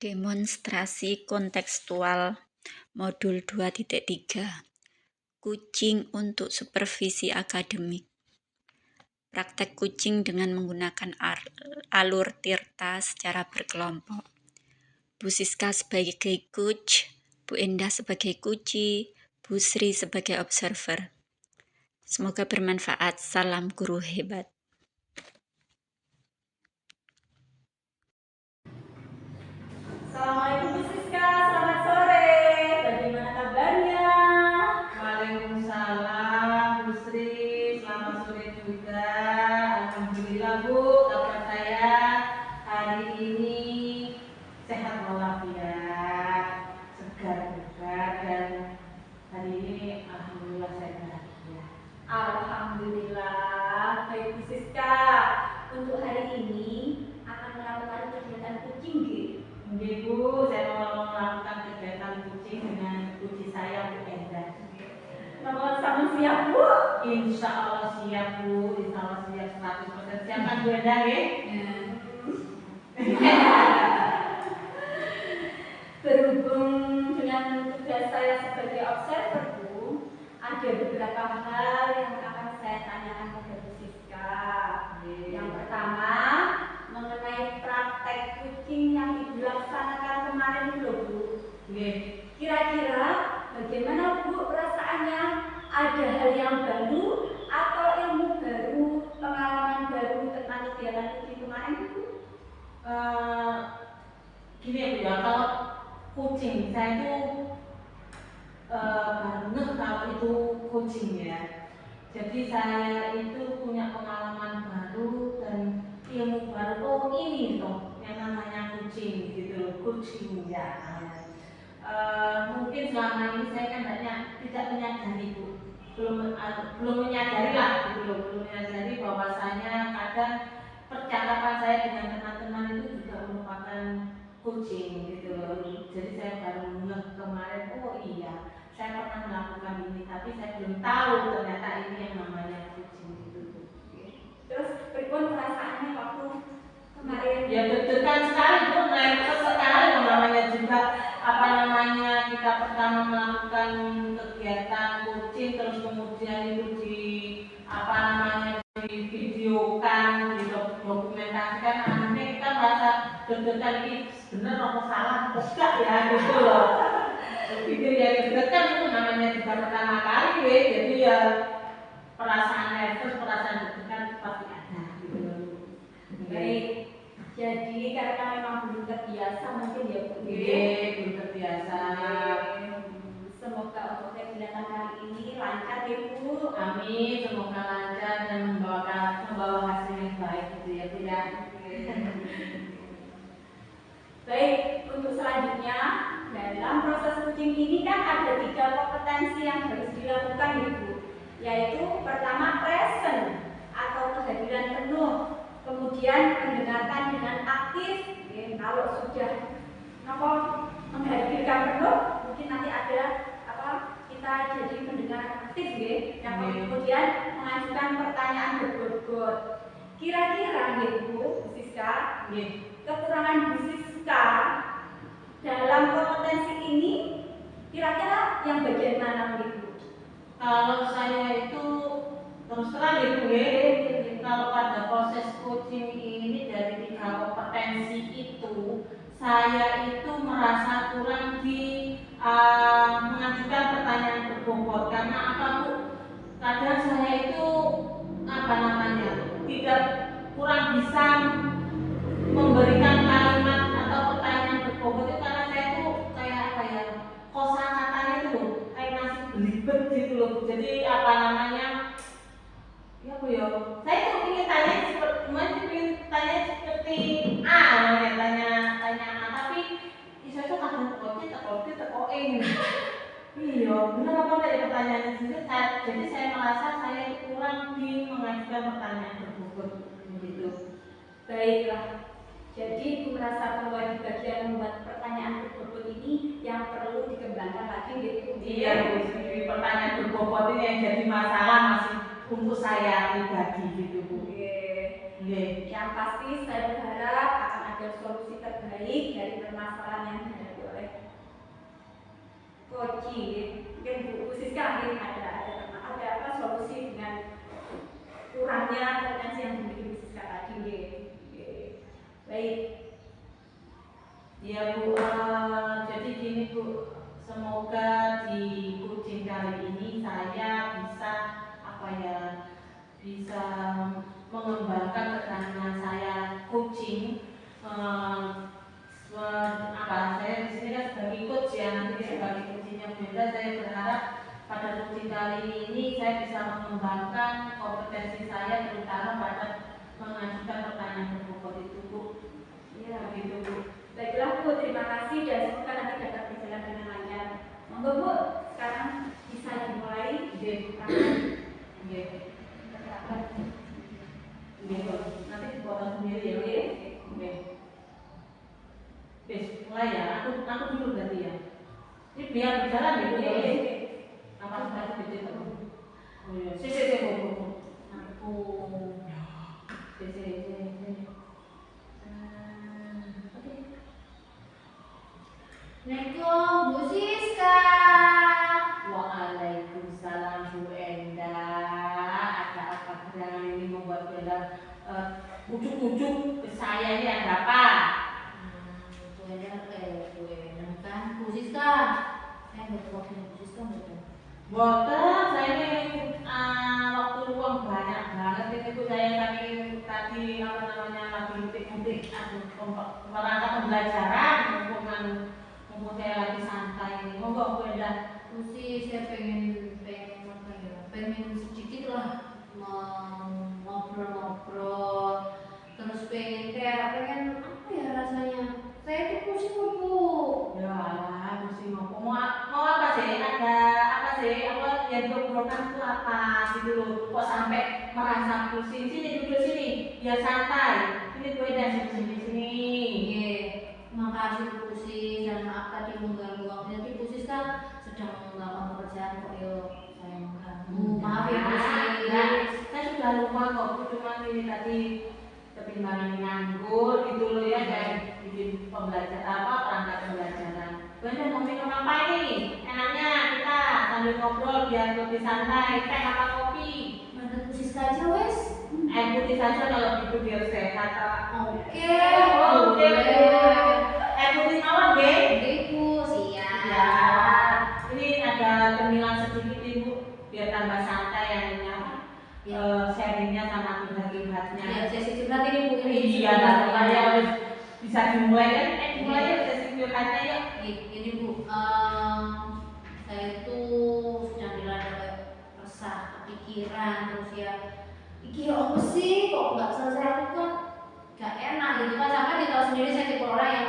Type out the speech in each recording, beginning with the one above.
Demonstrasi kontekstual modul 2.3 Kucing untuk supervisi akademik. Praktek kucing dengan menggunakan alur Tirta secara berkelompok. Bu Siska sebagai coach, Bu Endah sebagai kuci, Bu Sri sebagai observer. Semoga bermanfaat. Salam guru hebat. Assalamualaikum Bu Siska, selamat sore. Bagaimana kabarnya? Waalaikumsalam Bu Sri, selamat sore juga. Alhamdulillah Bu, kabar saya hari ini sehat walafiat, segar bugar, dan hari ini alhamdulillah saya bahagia. Alhamdulillah. Baik Bu Siska, untuk hari ini akan melakukan kegiatan kucing Oke Bu, saya mau melakukan kegiatan kucing dengan kuci saya Bu Endah. Nomor sama siap Bu? Insya Allah siap Bu, insya Allah siap 100% siap kan Bu Endah ya? Berhubung dengan tugas saya sebagai observer Bu, ada beberapa hal yang akan saya tanyakan kepada Bu Siska. Yang pertama, mengenai praktek kucing yang Ibu laksanakan kemarin itu Bu. Kira-kira bagaimana Bu perasaannya? Ada hal yang baru atau ilmu baru, pengalaman baru tentang kegiatan kucing kemarin Bu? Gini ya Bu ya, kalau kucing saya itu banget kalau itu kucing ya. Jadi saya itu punya pengalaman baru dan ilmu baru. Oh ini loh yang namanya kucing gitu, kucing ya. Mungkin selama ini saya kan tidak menyadari Bu, belum menyadari lah gitu loh, belum menyadari bahwasanya kadang percakapan saya dengan teman-teman itu juga merupakan kucing gitu loh. Jadi saya baru ngeh kemarin, oh iya saya pernah melakukan ini, tapi saya belum tahu ternyata ini yang namanya kucing gitu. Terus berikut perasaannya waktu kemarin? Ya deg-degan sekali Bu, nervous sekali namanya juga apa namanya kita pertama melakukan kegiatan kucing, terus kemudian itu di apa namanya di videokan, dokumentasikan, akhirnya kita merasa deg-degan ini bener apa salah apa enggak ya gitu loh. Pikir ya deg-degan itu namanya juga pertama kali jadi ya perasaan nervous, perasaan deg-degan pasti ada gitu loh. Baik, jadi karena memang belum terbiasa mungkin ya Bu. Belum terbiasa. Semoga untuk kegiatan kali ini lancar ya Bu. Amin, semoga lancar dan membawa hasil yang baik gitu ya Bu ya. Baik, untuk selanjutnya dalam proses kucing ini kan ada 3 kompetensi yang harus dilakukan Ibu, yaitu pertama present atau kehadiran penuh, kemudian mendengarkan dengan aktif. Kalau sudah menghadirkan penuh, mungkin nanti ada kita jadi mendengar aktif yang kemudian mengajukan pertanyaan berbobot. Kira-kira Bu Siska, kekurangan Bu Siska dalam kompetensi ini kira-kira yang bagian mana Bu? Kalau saya itu terus terang Bu kalau pada proses coaching ini dari 3 kompetensi itu saya itu merasa kurang di mengajukan pertanyaan berbobot. Karena apa Bu? Kadang saya itu tidak kurang bisa memberikan kalimat atau pertanyaan berbobot itu karena saya itu kayak kosakatanya itu kayak masih belibet gitu loh. Jadi saya itu ingin tanya seperti A, tanya A, tapi saya itu kadang tekokin. Iya, benar apa enggak ya pertanyaannya sendiri. Jadi saya merasa saya itu kurang di mengajukan pertanyaan berbobot gitu. Baiklah. Jadi Ibu merasa bahwa di bagian membuat pertanyaan berbobot ini yang perlu dikembangkan lagi gitu. Iya Bu, di pertanyaan berbobot ini yang jadi masalah masih untuk saya pribadi gitu Bu. Yang pasti saya berharap akan ada mengambil solusi terbaik dari permasalahan yang dihadapi oleh coaching. Mungkin Bu Siska mungkin ada apa solusi dengan kurangnya potensi yang dimiliki Bu Siska tadi. Baik. Ya Bu, jadi gini Bu, semoga di coaching kali ini saya bisa bisa mengembangkan keterampilan saya coaching. Saya di sini kan sebagai coach ya, nanti sebagai coachingnya beda. Saya berharap pada coaching kali ini saya bisa mengembangkan kompetensi saya, terutama pada mengajukan pertanyaan berbobot itu Bu. Ya begitu Bu. Baiklah Bu, terima kasih dan semoga nanti dapat berjalan dengan lancar. Monggo Bu, sekarang bisa dimulai. Nanti dipotong sendiri ya. Mulai ya. Aku dulu berarti ya. Ini biar berjalan ya. Apa sudah kecil terus? Oh iya. Aku. Assalamualaikum Bu Siska. Waalaikumsalam Bu Endah. Ada apa gerangan ini membuat Bu Endah ujuk-ujuk ke saya ini ada apa? Bu Endah kan Bu Siska. Saya waktu Bu Siska betul. Boten, saya ini waktu luang banyak banget ini Bu, saya tadi lagi ngutik-ngutik perangkat pembelajaran mumpung saya lagi santai ini. Monggo Bu Endah. Saya pengen sedikit lah ngobrol-ngobrol, terus pengen apa ya rasanya, saya tuh pusing Bu. Ya alah, pusing mau apa sih? Ada apa sih? Apa yang diobrolkan itu apa gitu loh? Kok sampai merasa pusing? Sini duduk sini, biar santai. Ini Bu Endah sini. Iya, makasih Bu Sis, dan maaf tadi mengganggu waktunya. Tapi Bu Sis kan sedang melakukan pekerjaan kok, saya mengganggu. Maaf ya Bu Sis. Saya sudah lupa kok, cuma ini tadi ketimbang nganggur gitu loh ya, kayak bikin perangkat pembelajaran. Bu Endah mau minum apa ini? Enaknya kita sambil ngobrol biar lebih santai. Teh apa kopi? Mana Bu Sis aja wes? Air putih saja kalau gitu biar sehat. Oke. Air putih mawar nggih? Oke Bu, siap. Ya. Ini ada cemilan sedikit Ibu biar tambah santai anunya. Sharingnya sama akibat-akibatnya. Ya, sesi curhat ini Bu ini. Iya, saya harus bisa dimulai kan? Dimulai ya sesi curhatnya ya. Ini Bu, saya itu sedang dilanda resah, kepikiran, terus ya iki apa sih kok nggak selesai, aku kan nggak enak gitu kan. Sama dia tahu sendiri, saya tipe orang yang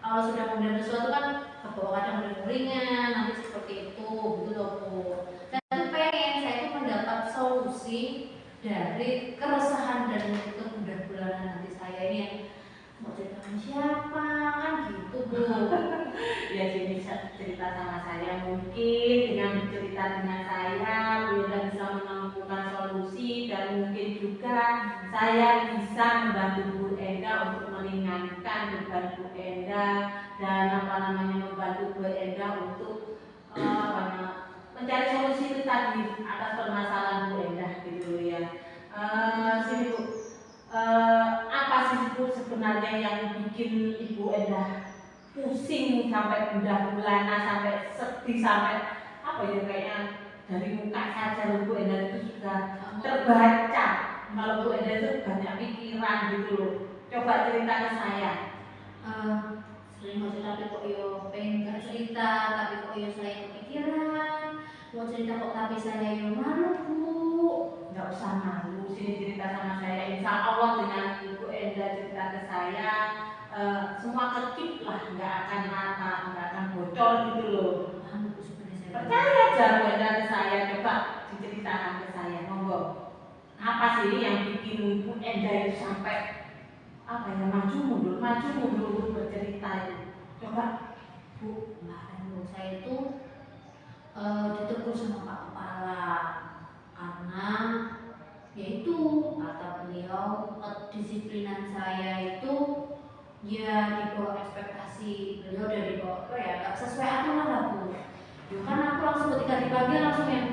kalau sudah memulai sesuatu kan kebawa kadang ringan, nanti seperti itu gitu loh Bu. Dan pengen saya itu mendapat solusi dari keresahan dan kegundah-gulanan hati saya ini, yang mau cerita sama siapa kan gitu Bu. Ya sini cerita sama saya, mungkin dengan bercerita dengan saya Bu Endah bisa menemukan solusi, dan mungkin juga saya bisa membantu Bu Endah untuk meringankan beban Bu Endah, dan membantu Bu Endah untuk mencari solusi itu tadi atas permasalahan Bu Endah gitu ya. Sini Bu, apa sih Bu sebenarnya yang bikin Ibu Endah pusing sampai gundah gulana, sampai sedih, sampai apa ya, kayaknya dari muka saja Bu Endah itu sudah terbaca kalau Bu Endah itu banyak pikiran gitu loh. Coba cerita ke saya. Sering mau cerita kok pengen gak cerita, tapi kok saya kepikiran. Mau cerita kok tapi saya malu Bu. Nggak usah malu, sini cerita sama saya. Insya Allah dengan Bu Endah cerita ke saya, semua kedip lah, nggak akan bocor gitu loh. Percaya aja Bu Endah ke saya, coba diceritakan ke saya, monggo. Apa sih yang bikin Bu Endah itu sampai maju mundur untuk bercerita itu? Coba Bu, saya itu ditegur sama Pak Kepala karena yaitu kata beliau kedisiplinan saya itu ya di bawah ekspektasi beliau, dari bawah apa ya, nggak sesuai aturan lah Bu. Ya kan aku langsung ketika dipanggil langsung yang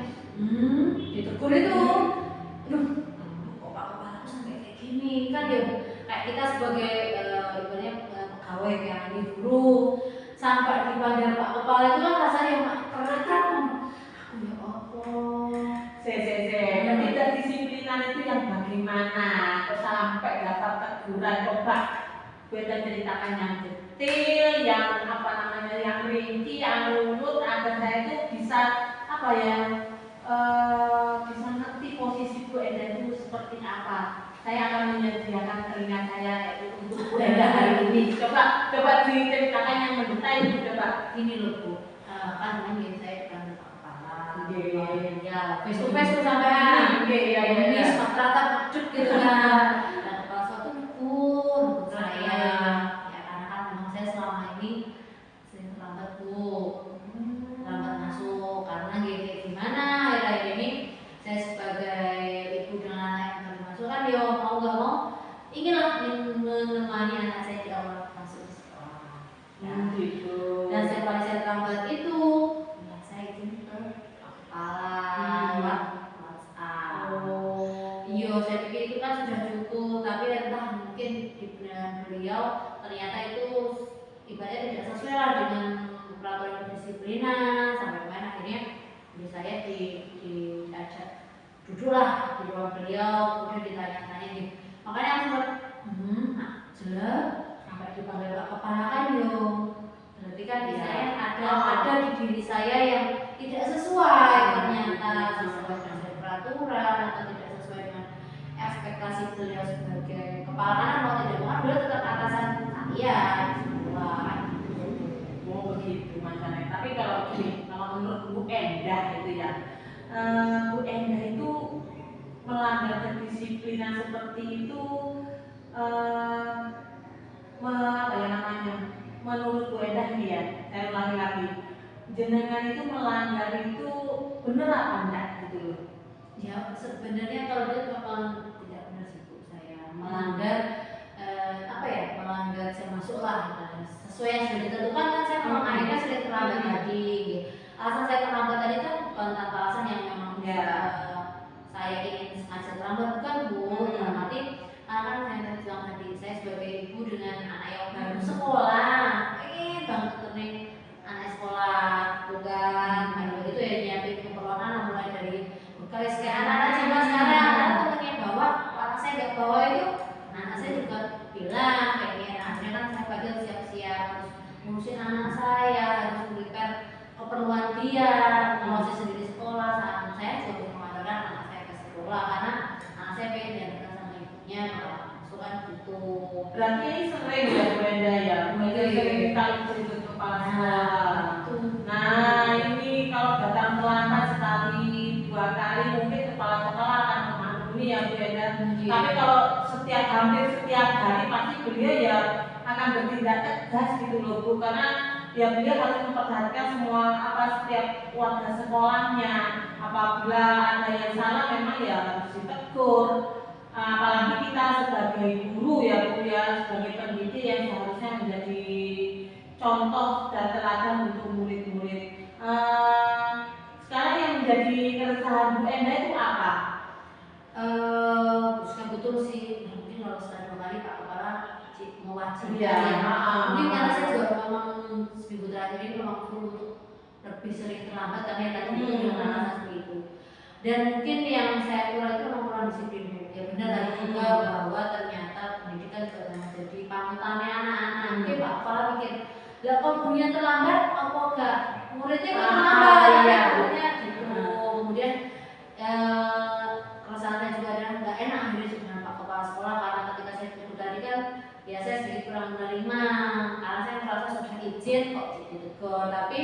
ditegur itu, aduh kok Pak Kepala aku sampai kayak gini kan ya, kayak kita sebagai ibaratnya pegawai yang ini dulu sampai dipanggil Pak Kepala itu kan rasanya berat kan. Aku ya Allah. Ketidakdisiplinan itu yang bagaimana? Kok sampai dapat teguran? Coba beda ceritakan yang detail, yang apa namanya, yang rinci, yang runut, agar saya itu bisa apa ya, bisa ngerti posisi Bu Enda itu seperti apa. Saya akan menyediakan telinga saya untuk Bu Enda hari ini. Coba diceritakan yang mendetail Bu, coba. Ini loh Bu, kan mungkin saya bukan Pak Kepala, ya face to face tuh sampai ini sempat rata macet gitu kan. Dan kepala suatu negur saya, ya karena kan memang saya selama ini sering terlambat Bu, terlambat masuk karena gimana akhir-akhir ini saya sebagai ibu dengan anak yang baru masuk kan, dia mau gak mau inginlah menemani anak saya di awal masuk di sekolah. Dan setiap kali saya terlambat itu, ya saya izin ke kepala lewat WhatsApp. Iya, saya pikir itu kan sudah cukup, tapi entah mungkin di benak beliau ternyata itu ibaratnya tidak sesuai lah dengan peraturan kedisiplinan, sampai kemarin akhirnya saya diajak duduklah di ruang beliau, kemudian ditanya-tanya nih. Makanya aku sempat jelek sampai dipanggil Pak Kepala kan yo. Berarti kan di saya ada di diri saya yang tidak sesuai ternyata, sesuai dengan peraturan atau tidak sesuai dengan ekspektasi beliau sebagai kepala. Karena mau tidak mau beliau tetap atasan saya di sekolah. Oh begitu macamnya. Tapi kalau menurut Bu Endah itu ya, Bu Endah itu melanggar kedisiplinan seperti itu, apa ya namanya? Menurut Bu Endah nih ya, saya ulangi lagi, jenengan itu melanggar itu benar apa enggak gitu loh? Ya sebenarnya kalau dia memang tidak benar sih Bu, saya melanggar apa ya, melanggar saya masuklah sesuai yang sudah ditentukan kan. Saya memang akhirnya sudah terlambat tadi. Alasan saya terlambat tadi kan bukan tanpa alasan yang memang saya ingin sengaja terlambat, bukan Bu. Dalam arti kan saya bilang tadi, saya sebagai ibu dengan anak yang baru sekolah, pengen banget nih anak sekolah bukan baru itu ya, nyiapin keperluan anak mulai dari bekal kayak anak-anak zaman sekarang. Anak pengen bawa, anak saya nggak bawa itu, anak saya juga bilang kayak gini. Akhirnya kan saya pagi siap-siap harus ngurusin anak saya, harus berikan keperluan dia, kalau saya sendiri sekolah, saat saya juga mengantarkan anak saya ke sekolah karena anak saya pengen diantarkan sama ibunya kalau masukan gitu. Berarti ini sering ya Bu Endah ya, sering ditarik itu kepala sekolah. Nah ini kalau datang terlambat sekali, 2 kali mungkin kepala sekolah akan memaklumi ya Bu Endah. Tapi kalau hampir setiap hari pasti beliau ya akan bertindak tegas gitu loh Bu, karena ya beliau harus memperhatikan semua setiap warga sekolahnya. Apabila ada yang salah memang ya harus ditegur. Apalagi kita sebagai guru ya Bu ya, sebagai pendidik yang seharusnya menjadi contoh dan teladan untuk murid-murid. Sekarang yang menjadi keresahan Bu Endah itu apa? Betul sih, mungkin kalau setelah 2 kali Pak Kepala mewajibkan ya. Mungkin karena saya juga memang seminggu terakhir ini memang perlu untuk lebih sering terlambat karena yang tadi yang alasan seperti itu. Dan mungkin yang saya kurang itu memang kurang disiplin. Ya benar tadi juga bahwa ternyata pendidikan juga menjadi panutannya anak-anak. Mungkin Pak Kepala mikir, lah kok gurunya terlambat, apa enggak muridnya kan terlambat, gurunya gitu. Kemudian keresahan saya juga adalah nggak enak akhirnya dengan Pak Kepala Sekolah, karena ketika saya duduk tadi kan ya saya sedikit kurang menerima karena saya merasa sudah izin kok ditegur. Tapi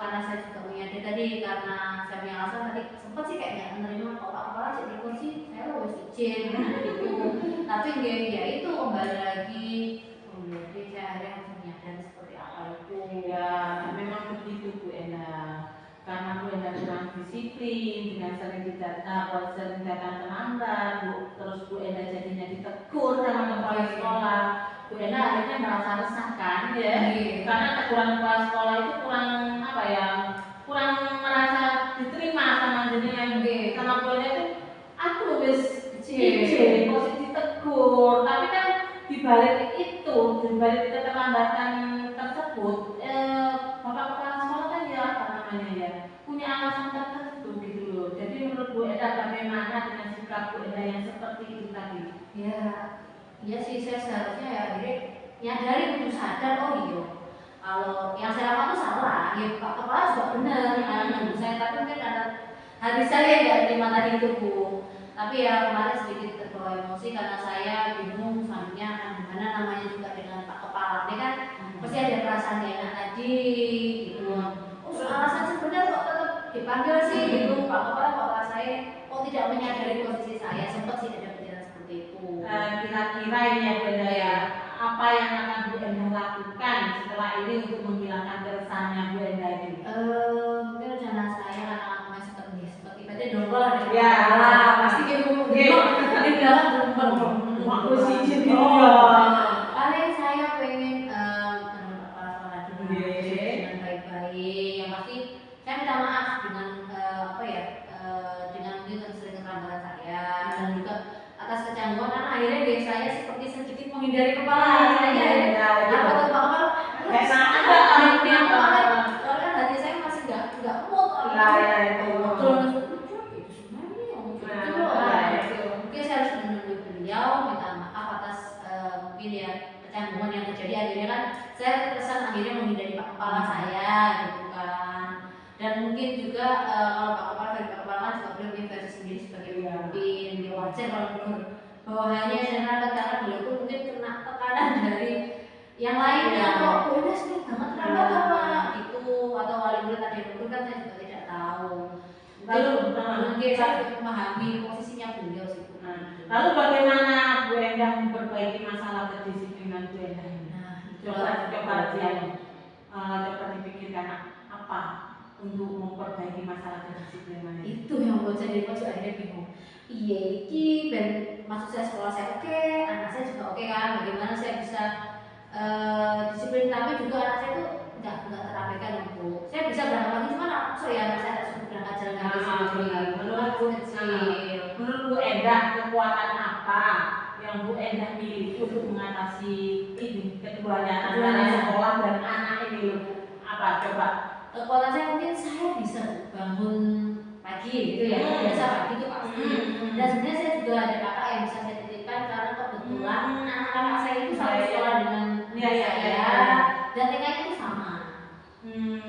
karena saya juga menyadari tadi, karena saya punya alasan tadi sempat sih kayak nggak menerima kok Pak Kepala jadi kursi, saya harus izin gitu. Tapi ya itu kembali lagi, jadi saya akhirnya harus menyadari seperti apa itu. Ya memang begitu Bu Endah, karena Bu Enda kurang disiplin dengan sering datang terlambat, terus Bu Enda jadinya ditegur sama kepala sekolah. Bu Enda akhirnya merasa resah kan ya, karena teguran kepala sekolah itu kurang apa ya, kurang merasa diterima sama jenengan, sama Bu Enda itu aku wis izin posisi tegur, tapi kan dibalik itu, dibalik keterlambatan tersebut, bapak kepala sekolah kan ya apa namanya ya, punya alasan tertentu gitu loh. Jadi menurut Bu Enda bagaimana dengan sikap Bu Enda yang seperti itu tadi? Ya, iya sih, saya seharusnya ya jadi nyadari untuk sadar, oh iya kalau yang saya lakukan itu salah, ya Pak Kepala juga benar kan, saya tapi mungkin karena hati saya nggak terima tadi itu Bu. Tapi ya kemarin sedikit terbawa emosi karena saya bingung selanjutnya akan gimana, namanya juga dengan Pak Kepala ini kan pasti ada perasaan gak enak tadi gitu. Oh alasan sebenarnya kok tetap dipanggil sih gitu Pak Kepala, kok saya kok tidak menyadari posisi saya, sempat sih ada pikiran seperti itu. Kira-kira ini ya Bu Enda ya, apa yang akan Bu Enda lakukan setelah ini untuk menghilangkan keresahannya Bu Enda ini? Mungkin rencana saya anak-anak seperti ibaratnya domba lah dari Ya, pasti gitu di belakang domba aku sih jadi paling saya pengen kepala sekolah dulu dengan baik-baik, yang pasti saya minta maaf dengan apa ya, dengan mungkin sering keterlambatan saya dan juga atas kecanggungan karena akhirnya diri saya seperti sedikit menghindari kepala saya apa tuh Pak Kepala kan hati saya masih nggak mood mungkin saya harus menunggu beliau minta maaf atas mungkin ya kecanggungan yang terjadi, akhirnya kan saya terkesan akhirnya menghindari Pak Kepala saya gitu kan. Dan mungkin juga kalau Pak Kepala dari Pak Kepala kan juga beliau punya versi sendiri sebagai pemimpin, dia wajar kalau menurut bawahannya saya karena beliau pun mungkin kena tekanan dari yang lainnya, kok udah sering banget terlambat apa gitu, atau wali murid ada yang kan saya juga tidak tahu. Mungkin saya juga memahami posisinya beliau sih. Lalu bagaimana Bu Enda memperbaiki masalah kedisiplinan Bu Enda ini? Coba dipikirkan apa untuk memperbaiki masalah kedisiplinan ini. Itu yang buat saya jadi akhirnya bingung. Iya, iki dan maksud saya sekolah saya oke, anak saya juga oke kan. Bagaimana saya bisa disiplin tapi juga anak saya tuh nggak terabaikan untuk saya bisa berangkat pagi cuma anak saya harus berangkat jalan kaki sendiri. Menurut Bu Enda kekuatan apa yang Bu Enda miliki untuk mengatasi ini keduanya antara sekolah dan anak ini loh? Apa coba? Kekuatan saya mungkin saya bisa bangun pagi gitu ya, biasa pagi itu pasti. Dan sebenarnya saya juga ada kakak yang bisa saya titipkan karena kebetulan anak-anak saya itu satu sekolah dengan saya dan TK-nya itu sama.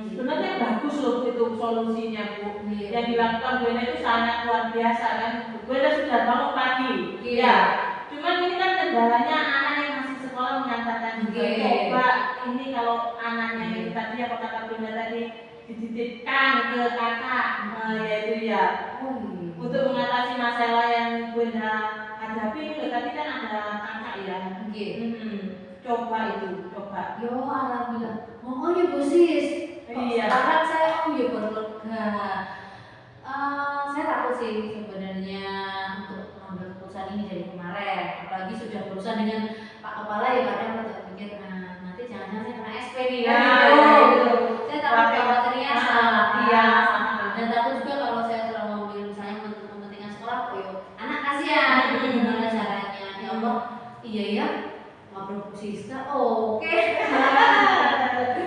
Sebenarnya bagus loh itu solusinya Bu. Yang dilakukan Bu Enda itu sangat luar biasa kan. Bu Enda sudah bangun pagi. Ya. Cuman ini kan kendalanya anak yang masih sekolah mengatakan juga coba ini kalau anaknya itu tadi apa kata Bu Enda tadi dititipkan ke kakak, yaitu ya untuk mengatasi masalah yang Bu Enda hadapi ini tadi kan ada kakak ya. Coba. Yo alhamdulillah. Oh ya Bu Sis. Iya. Sekarang saya baru lega. Saya takut sih sebenarnya untuk mengambil keputusan ini dari kemarin. Apalagi sudah berurusan dengan Pak Kepala ya kadang saya pikir nanti jangan-jangan saya kena SP nih kan. Saya takut khawatirnya salah. Dan takut juga kalau saya terlalu mengambil misalnya kepentingan sekolah, anak kasihan. Gimana caranya? Ya Allah, iya ya. Ngobrol Siska, oke.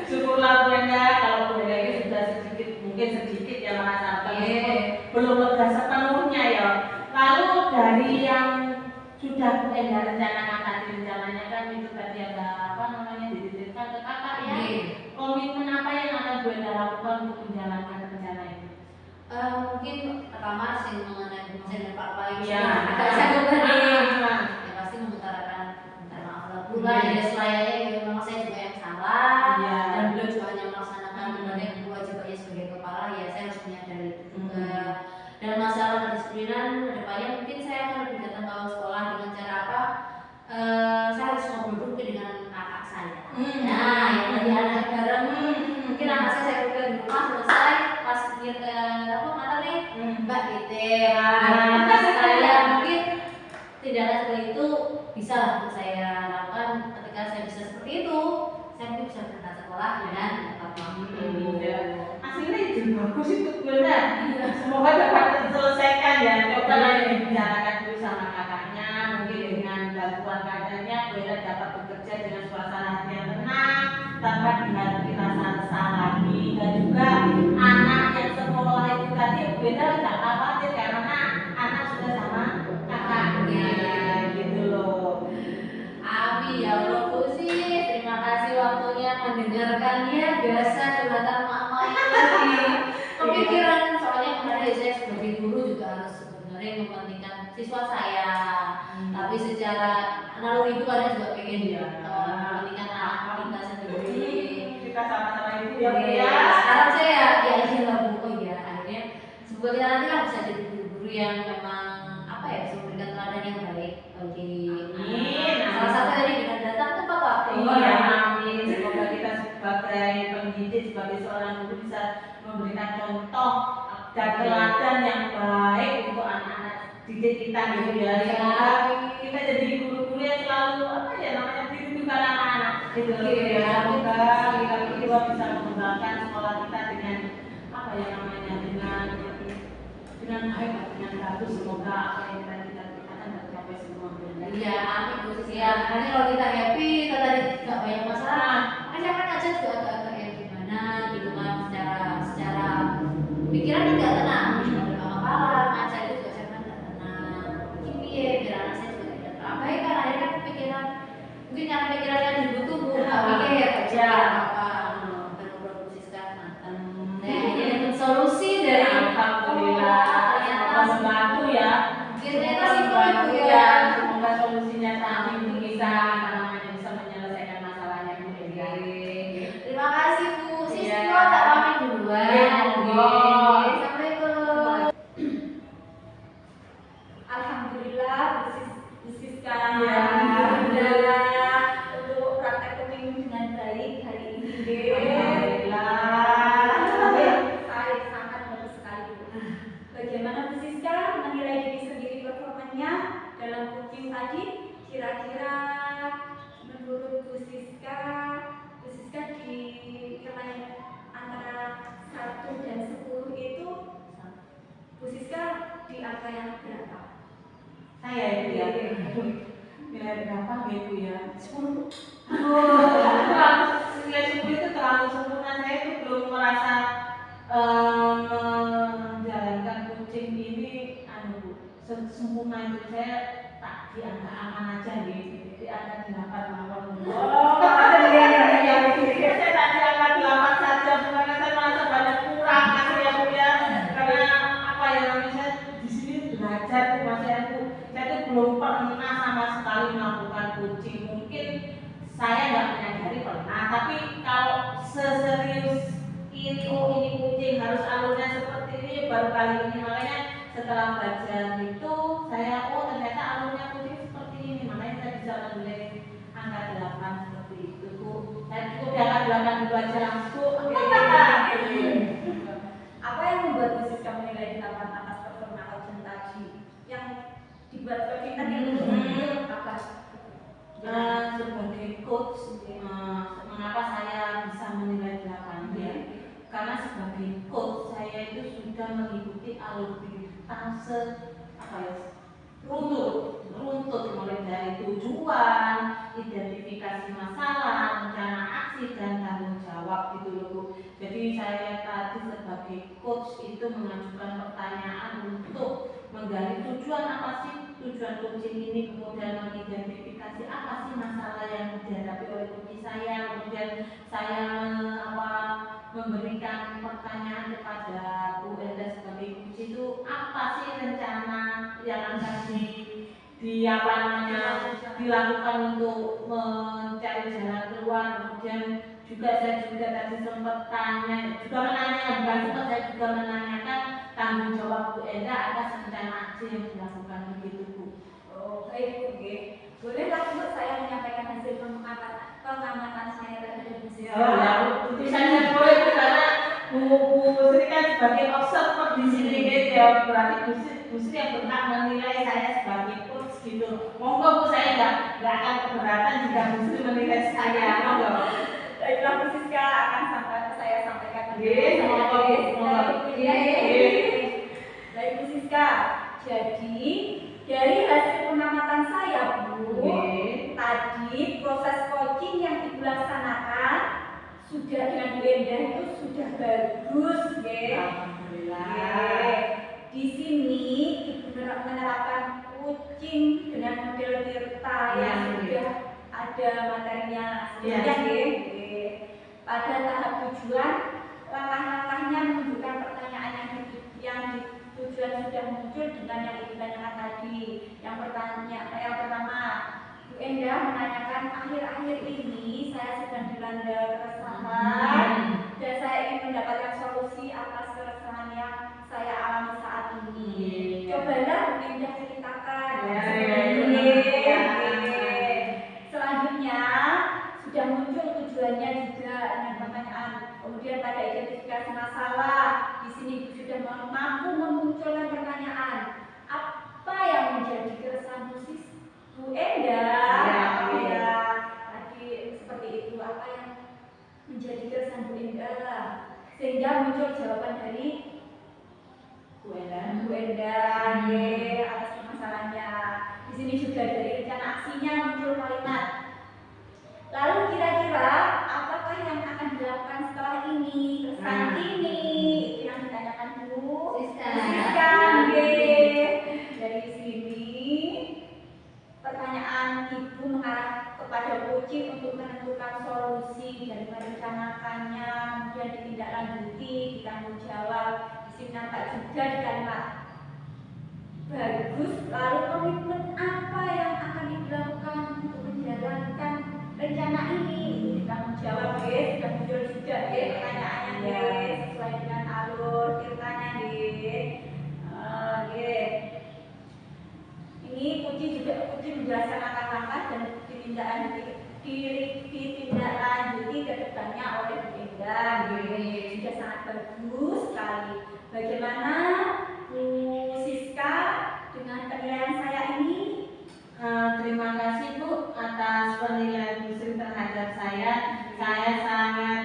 Syukurlah Bu Enda kalau Bu Enda ini sudah mungkin sedikit ya merasakan belum lega sepenuhnya ya. Lalu dari yang sudah Bu Enda rencanakan tadi, rencananya kan itu tadi ada apa namanya dititipkan ke kakak ya. Komitmen apa yang akan Bu Enda lakukan untuk menjalankan rencana ini? Mungkin pertama sih mengenai dengan Pak Kepala Iya. saya ya pasti mengutarakan ya selayaknya memang saya juga yang salah dan beliau juga hanya melaksanakan kewajibannya sebagai kepala, ya saya harus menyadari itu juga. Dan masalah kedisiplinan kedepannya mungkin saya akan lebih datang ke sekolah dengan cara apa, saya harus ngobrol dulu dengan kakak saya. Nah yang tadi anak bareng mungkin anak saya kuliah di rumah selesai pas Nah, saya mungkin tindakan seperti itu bisa lah untuk saya lakukan ketika saya bisa seperti itu. Saya mungkin bisa berangkat sekolah dengan tepat waktu. Hasilnya itu bagus itu benar. Semoga dapat diselesaikan ya. Coba nanti dibicarakan dulu sama kakaknya, mungkin dengan bantuan kakaknya Bu Enda dapat bekerja dengan suasana hati yang tenang, tanpa dihadapi rasa resah lagi. Dan juga anak yang sekolah itu tadi Bu Enda tidak khawatir karena anak sudah sama kakaknya gitu loh. Amin ya Allah Bu Sis, terima kasih waktunya mendengarkannya. Biasa curhatan mama yang masih kepikiran, soalnya kemarin saya sebagai guru juga harus sebenarnya mementingkan siswa saya. Tapi secara naluri itu kadang juga pengen mementingkan anak kita sendiri. Kita sama-sama itu ya Bu Ya, ya. sekarang saya ya aja lah Bu. Oh iya, akhirnya semoga kita nanti lah bisa jadi guru-guru yang memang apa ya, bisa memberikan teladan yang baik bagi Amin. salah satu tadi dengan datang tepat waktu. Iya, amin. Semoga kita sebagai pendidik, sebagai seorang guru bisa memberikan contoh dan teladan yang baik untuk anak-anak didik kita gitu ya. Semoga kita jadi guru-guru yang selalu apa ya namanya dirindukan anak-anak gitu loh ya. Semoga kita berdua bisa mengembangkan sekolah kita dengan apa ya namanya dengan baik, dengan bagus. Semoga apa yang kita cita-citakan tercapai semua. Iya, amin Bu Sis ya. Nanti kalau kita happy, kita tadi nggak banyak masalah. Kan saya kan aja juga agak-agak yang gimana gitu kan, secara pikiran nggak tenang. Ada kepala, ngajar itu juga saya kan nggak tenang. Ini ya, biar anak saya juga tidak terabaikan. Akhirnya kan pikiran, mungkin karena pikiran yang dibutuh Bu, nggak mikir kerja apa. Benar-benar Bu Sis kan matang. Nah, ini dapat solusi dari Alhamdulillah, ternyata membantu ya. ternyata simpel Bu ya. Semoga solusinya tadi itu bisa bisa menyelesaikan masalahnya Bu ya. Terima kasih Bu. Sis Iya. semua tak pamit duluan. Iya, monggo. Assalamualaikum. Alhamdulillah Bu Siska. Iya. Alhamdulillah untuk praktek pemimpin dengan baik hari ini. Alhamdulillah. Saya sangat bagus sekali Bu. Bagaimana Bu Siska menilai diri sendiri performanya dalam coaching tadi? Kira-kira menurut Bu Siska di nilai antara 1 dan 10 itu Bu Siska di angka yang berapa? Saya itu ya. Nilai berapa ya Bu ya? 10. Nilai 10 itu terlalu sempurna. Saya itu belum merasa menjalankan coaching ini Bu, sempurna itu. Saya tak di angka aman aja gitu. Di angka 8 mawon. Saya tak di angka 8 saja karena saya merasa banyak kurang ya Bu ya. Karena apa ya namanya, saya di sini belajar Bu Mas ya Bu. Saya itu belum pernah sama sekali melakukan coaching. Mungkin saya nggak menyadari pernah, tapi kalau seserius ini coaching harus alurnya seperti ini baru kali ini. Makanya setelah belajar itu saya ternyata alurnya coaching seperti ini. Makanya saya bisa menilai angka 8 seperti itu Bu. Saya cukup di angka 8 dulu aja langsung. Apa yang membuat Bu Siska menilai 8 atas performa coaching tadi? Yang dibuat coaching tadi apa? Sebagai coach, mengapa saya bisa menilai 8 ya? Karena sebagai coach saya itu sudah mengikuti alur fase runtut mulai dari tujuan, identifikasi masalah, rencana aksi dan tanggung jawab gitu loh Bu. Jadi saya tadi sebagai coach itu mengajukan pertanyaan untuk menggali tujuan apa sih tujuan coaching ini, kemudian mengidentifikasi apa sih masalah yang dihadapi oleh coach saya, kemudian saya memberikan pertanyaan kepada Bu Enda sebagai coach itu apa sih rencana yang akan dilakukan untuk mencari jalan keluar. Kemudian saya juga tadi sempat menanyakan tanggung jawab Bu Enda atas rencana aksi yang dilakukan begitu Bu. Oh, baik Bu. Bolehlah Bu saya menyampaikan hasil pengamatan saya terhadap Bu Siska? Oh ya, tentu saja boleh Bu, karena Bu Sri kan sebagai observer di sini gitu ya. ya berarti Bu Sri yang berhak menilai saya sebagai coach gitu. Monggo Bu, saya nggak akan keberatan jika Bu Sri menilai saya. Monggo. Baiklah Bu Siska, akan saya sampaikan Nggih, monggo Bu, monggo. Baik Bu Siska, jadi dari hasil pengamatan saya Bu, tadi proses coaching yang Ibu laksanakan sudah dengan Bu Endah itu sudah bagus, Alhamdulillah. Di sini Ibu menerapkan coaching dengan model Tirta yang sudah ada materinya sebelumnya, pada tahap tujuan, langkah-langkahnya menunjukkan pertanyaan yang tujuan sudah muncul dengan yang Ibu tanyakan tadi. Yang pertama, Bu Endah menanyakan, akhir-akhir ini saya sedang dilanda keresahan dan saya ingin mendapatkan solusi atas keresahan yang saya alami saat ini. Cobalah Bu Endah ceritakan. Selanjutnya sudah muncul tujuannya juga dengan pertanyaan. Kemudian pada identifikasi masalah, di sini sudah mampu memunculkan pertanyaan. Apa yang menjadi keresahan Bu Endah? Tadi seperti itu. Apa yang menjadi keresahan Bu Endah? Sehingga muncul jawaban dari Bu Endah atas permasalahannya. Di sini juga dari rencana aksinya muncul kalimat. Lalu kira-kira apakah yang akan dilakukan setelah ini? Keresahan ini itu yang ditanyakan Bu Siska. Dari sini pertanyaan Ibu mengarah kepada coaching untuk menentukan solusi dan merencanakannya, kemudian ditindaklanjuti, ditanggung jawab. Di sini nampak juga di kalimat bagus. Lalu komitmen apa yang akan dilakukan untuk menjalankan rencana ini? Ditanggung jawab, sudah muncul juga pertanyaannya sesuai dengan alur ceritanya. Ini Puji menjelaskan langkah-langkah dan ditindaklanjuti ke depannya oleh Bu Endah. Sudah sangat bagus sekali. Bagaimana Bu Siska dengan penilaian saya ini? Terima kasih Bu atas penilaian Bu Sri terhadap saya. Saya sangat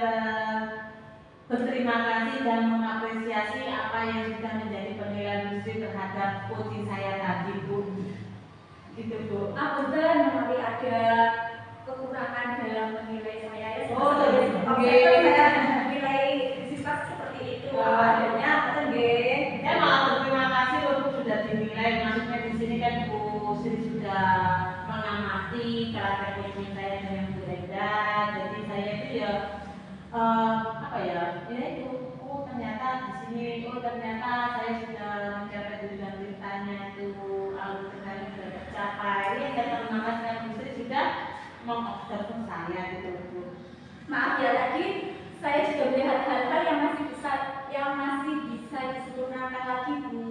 berterima kasih dan mengapresiasi apa yang sudah menjadi penilaian Bu Sri terhadap coaching saya tadi Bu. Gitu Bu. Betul, memang ada kekurangan dalam menilai saya ya. Saya menilai sifat seperti itu. Adanya apa Saya malah berterima kasih loh Bu sudah dinilai. Maksudnya di sini kan Bu Sri sudah mengamati karakter coaching saya dengan Bu Endah. Jadi saya itu ya itu ternyata di sini ternyata saya sudah mencapai tujuan ceritanya itu alur ceritanya sudah tercapai. Ya saya terima kasih karena Bu Sri sudah mengobservasi saya gitu Bu. Maaf ya, tadi saya juga melihat hal-hal yang masih bisa disempurnakan lagi Bu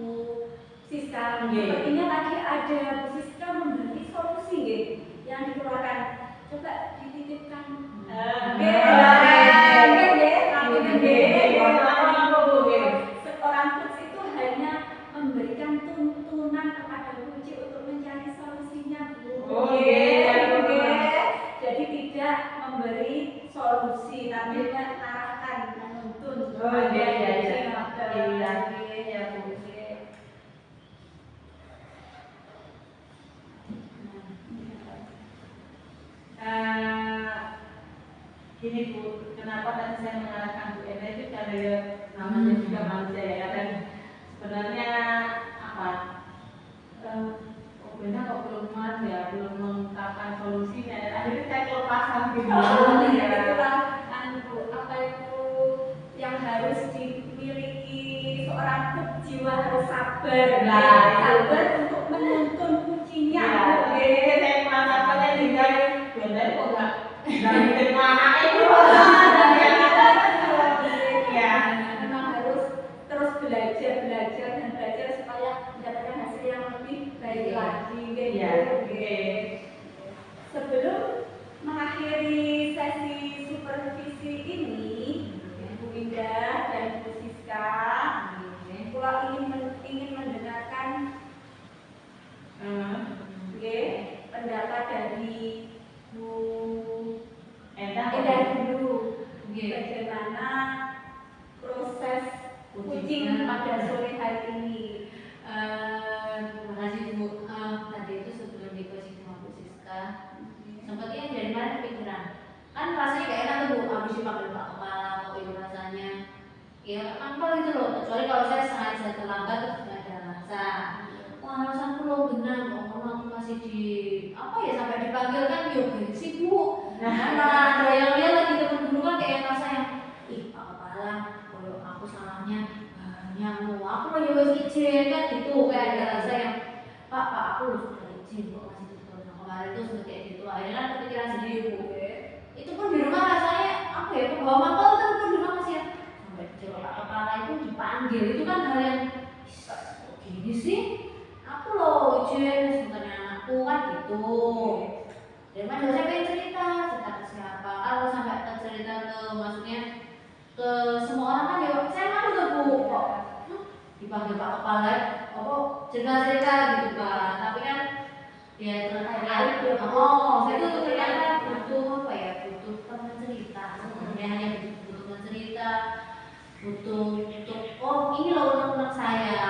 Siska. Sepertinya tadi ada Bu Siska memberi solusi yang dikeluarkan. Coba dititipkan. Seorang coach itu hanya memberikan tuntunan kepada kunci untuk mencari solusinya Bu. Jadi tidak memberi solusi, tapi mengarahkan, menuntun. Gini Bu, kenapa tadi saya mengarahkan Bu Endah itu karena namanya juga manusia ya, dan sebenarnya apa? Bu Endah kok belum mengungkapkan solusinya, dan akhirnya saya kelepasan gitu. Itulah apa itu yang harus dimiliki seorang coach, jiwa harus sabar. Sabar untuk menuntun kuncinya. Saya merasa pada tinggal Bu Endah kok nggak bikin anak itu. Memang harus terus belajar dan belajar supaya mendapatkan hasil yang lebih baik lagi. Sebelum mengakhiri sesi supervisi ini, Bu Indah dan Bu Siska, kalau ingin Indah dulu Oke. bagaimana proses kucing Kucingnya. pada sore hari ini. Terima kasih Bu. Tadi itu sebelum di coaching sama Bu Siska, sempatnya dari mana kepikiran? Kan rasanya gak enak tuh Bu, habis dipanggil Pak Kepala, kok itu rasanya ya mantul gitu loh. Kecuali kalau saya sengaja terlambat terus nggak ada rasa. Wah rasaku lo benar, kok aku masih di apa ya sampai dipanggil kan yo gengsi Bu. Nah malah ada yang lihat lagi temen dulu kan kayak rasa yang ih Pak Kepala, kalau aku salahnya banyak loh. Aku mau yo izin kan gitu kayak ada rasa yang Pak aku loh sudah izin kok masih ditegur sama kemarin tuh seperti kayak gitu. Akhirnya kan kepikiran sendiri Bu. Itu pun di rumah rasanya apa ya kebawa mangkal tapi pun di rumah masih ya sampai coba Pak Kepala itu dipanggil itu kan hal yang kok gini sih aku loh izin sebenarnya anakku kan gitu. Dari mana saya pengen cerita ke siapa kalau sampai cerita ke maksudnya ke semua orang kan ya saya malu tuh Bu kok dipanggil Pak Kepala apa cerita-cerita gitu kan tapi kan ya terkait saya tuh ternyata butuh apa ya butuh teman cerita sebenarnya hanya butuh teman cerita butuh untuk oh ini loh unek-unek saya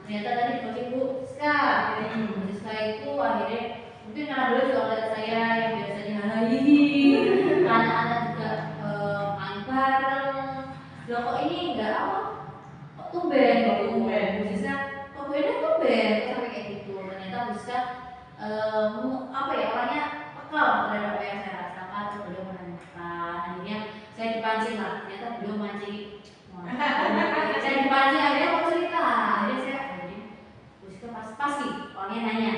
ternyata tadi coaching Bu Siska Bu Siska itu akhirnya mungkin karena beliau juga melihat saya yang biasanya hahihi anak-anak juga main bareng loh kok ini enggak apa kok tumben gitu Bu Siska kok beda tumben sampai kayak gitu ternyata Bu Siska apa ya orangnya peka terhadap apa yang saya rasakan terus beliau menanyakan akhirnya saya dipancing lah ternyata beliau mancing saya dipancing akhirnya mau cerita akhirnya saya Bu Siska pasti orangnya nanya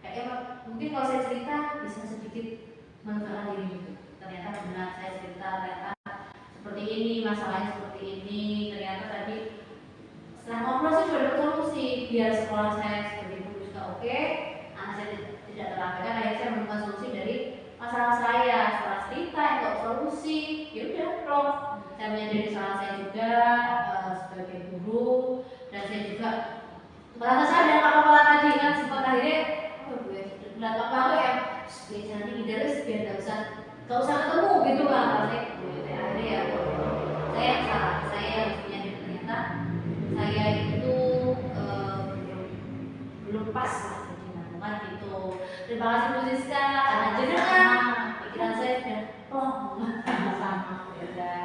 kayaknya mungkin kalau saya cerita bisa sedikit menekan diri gitu ternyata benar saya cerita ternyata seperti ini masalahnya seperti ini ternyata tadi setelah ngobrol sih sudah dapat solusi biar sekolah saya seperti itu juga oke anak saya tidak terabaikan akhirnya saya menemukan solusi dari masalah saya setelah cerita untuk solusi ya udah plong saya menyadari salah saya juga sebagai guru dan saya juga merasa saya dan Pak Kepala tadi kan sempat akhirnya dan Pak Kepala tuh yang biasanya idealis biar gak usah ketemu gitu kan akhirnya ya saya yang salah saya harus menyadari ternyata saya itu belum pas lah jadi melakukan gitu. Terima kasih Bu Siska karena jenengan pikiran saya sudah plong Sama-sama ya.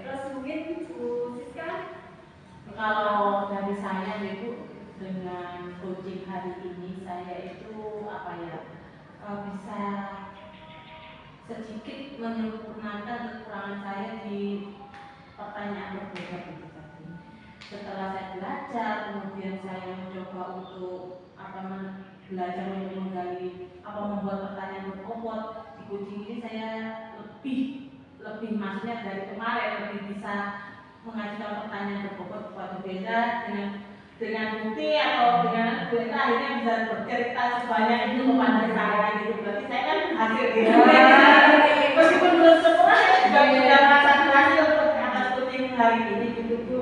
Terus mungkin Bu Siska Kalau dari saya Ibu dengan coaching hari ini saya itu apa ya bisa sedikit menyempurnakan kekurangan saya di pertanyaan berbeda itu tadi. Setelah saya belajar, kemudian saya mencoba untuk belajar untuk menggali membuat pertanyaan berbobot di coaching ini saya lebih maksudnya dari kemarin lebih bisa mengajukan pertanyaan berbobot kepada beda dengan bukti atau dengan bukti akhirnya bisa bercerita sebanyak itu kepada saya gitu berarti saya kan hasil gitu meskipun belum sempurna saya juga punya rasa hasil untuk atas coaching hari ini gitu Bu.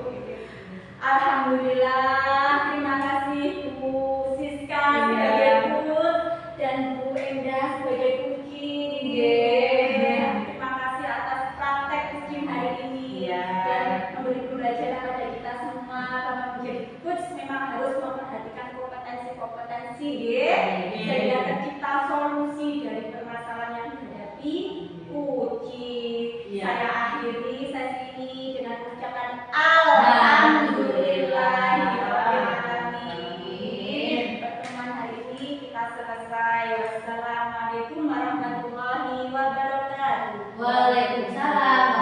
Alhamdulillah, terima kasih Bu Siska sebagai coach dan Bu Endah sebagai kucing. Terima kasih atas praktek kucing hari ini dan memberi pembelajaran pada kita semua bahwa menjadi coach memang harus memperhatikan kompetensi sehingga tercipta solusi dari permasalahan yang dihadapi kucing. Saya akhiri sesi ini dengan mengucapkan Alhamdulillahirrahmanirrahim. Pertemuan hari ini kita selesai. Wassalamualaikum warahmatullahi wabarakatuh. Waalaikumsalam